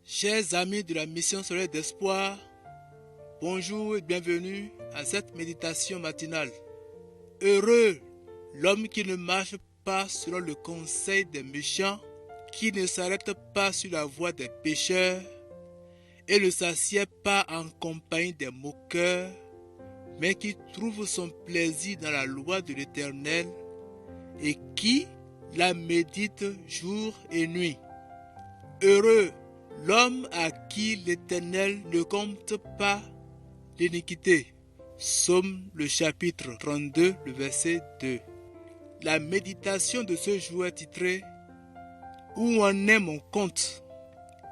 Chers amis de la mission solaire d'espoir, bonjour et bienvenue à cette méditation matinale. Heureux l'homme qui ne marche pas selon le conseil des méchants, qui ne s'arrête pas sur la voie des pécheurs et ne s'assied pas en compagnie des moqueurs, mais qui trouve son plaisir dans la loi de l'Éternel et qui la médite jour et nuit. Heureux l'homme à qui l'Éternel ne compte pas l'iniquité. Psaume le chapitre 32, le verset 2. La méditation de ce jour est titrée « Où en est mon compte ?»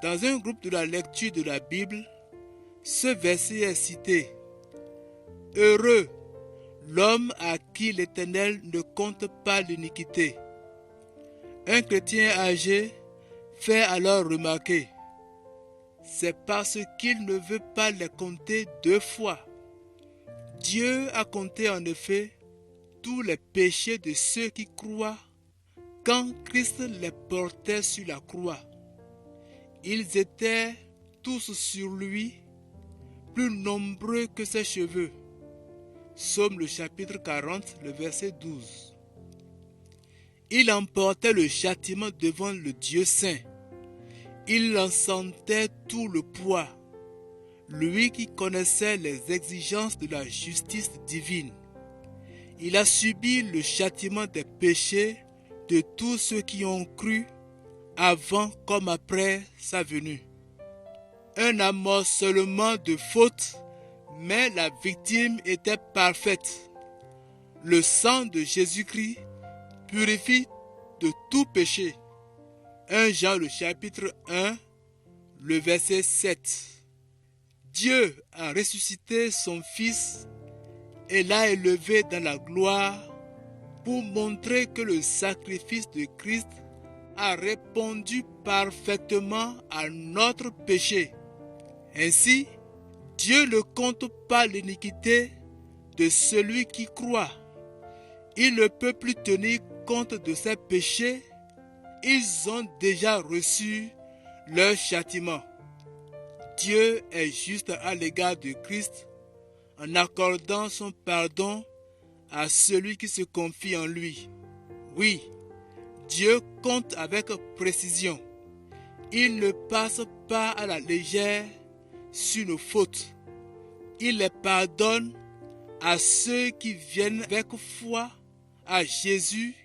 Dans un groupe de la lecture de la Bible, ce verset est cité. Heureux l'homme à qui l'Éternel ne compte pas l'iniquité. Un chrétien âgé fait alors remarquer: c'est parce qu'il ne veut pas les compter deux fois. Dieu a compté en effet tous les péchés de ceux qui croient quand Christ les portait sur la croix. Ils étaient tous sur lui, plus nombreux que ses cheveux. Psaume le chapitre 40, le verset 12. Il emportait le châtiment devant le Dieu saint. Il en sentait tout le poids, lui qui connaissait les exigences de la justice divine. Il a subi le châtiment des péchés de tous ceux qui ont cru avant comme après sa venue. Un amoncellement de fautes, mais la victime était parfaite. Le sang de Jésus-Christ purifie de tout péché. 1 Jean le chapitre 1, le verset 7. Dieu a ressuscité son Fils et l'a élevé dans la gloire pour montrer que le sacrifice de Christ a répondu parfaitement à notre péché. Ainsi, Dieu ne compte pas l'iniquité de celui qui croit. Il ne peut plus tenir compte de ses péchés. Ils ont déjà reçu leur châtiment. Dieu est juste à l'égard de Christ en accordant son pardon à celui qui se confie en lui. Oui, Dieu compte avec précision. Il ne passe pas à la légère sur nos fautes. Il les pardonne à ceux qui viennent avec foi à Jésus,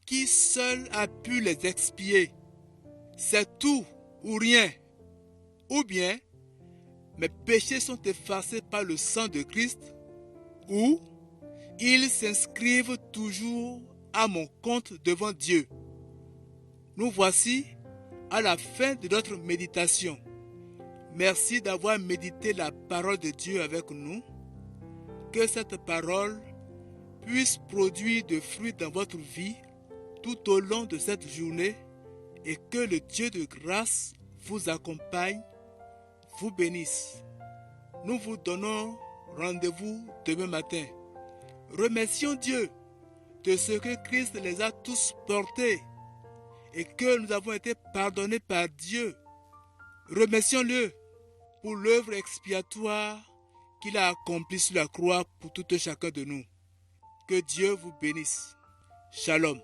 qui seul a pu les expier. C'est tout ou rien. Ou bien, mes péchés sont effacés par le sang de Christ, ou ils s'inscrivent toujours à mon compte devant Dieu. Nous voici à la fin de notre méditation. Merci d'avoir médité la parole de Dieu avec nous. Que cette parole puisse produire de fruits dans votre vie tout au long de cette journée et que le Dieu de grâce vous accompagne, vous bénisse. Nous vous donnons rendez-vous demain matin. Remercions Dieu de ce que Christ les a tous portés et que nous avons été pardonnés par Dieu. Remercions-le pour l'œuvre expiatoire qu'il a accomplie sur la croix pour tout chacun de nous. Que Dieu vous bénisse. Shalom.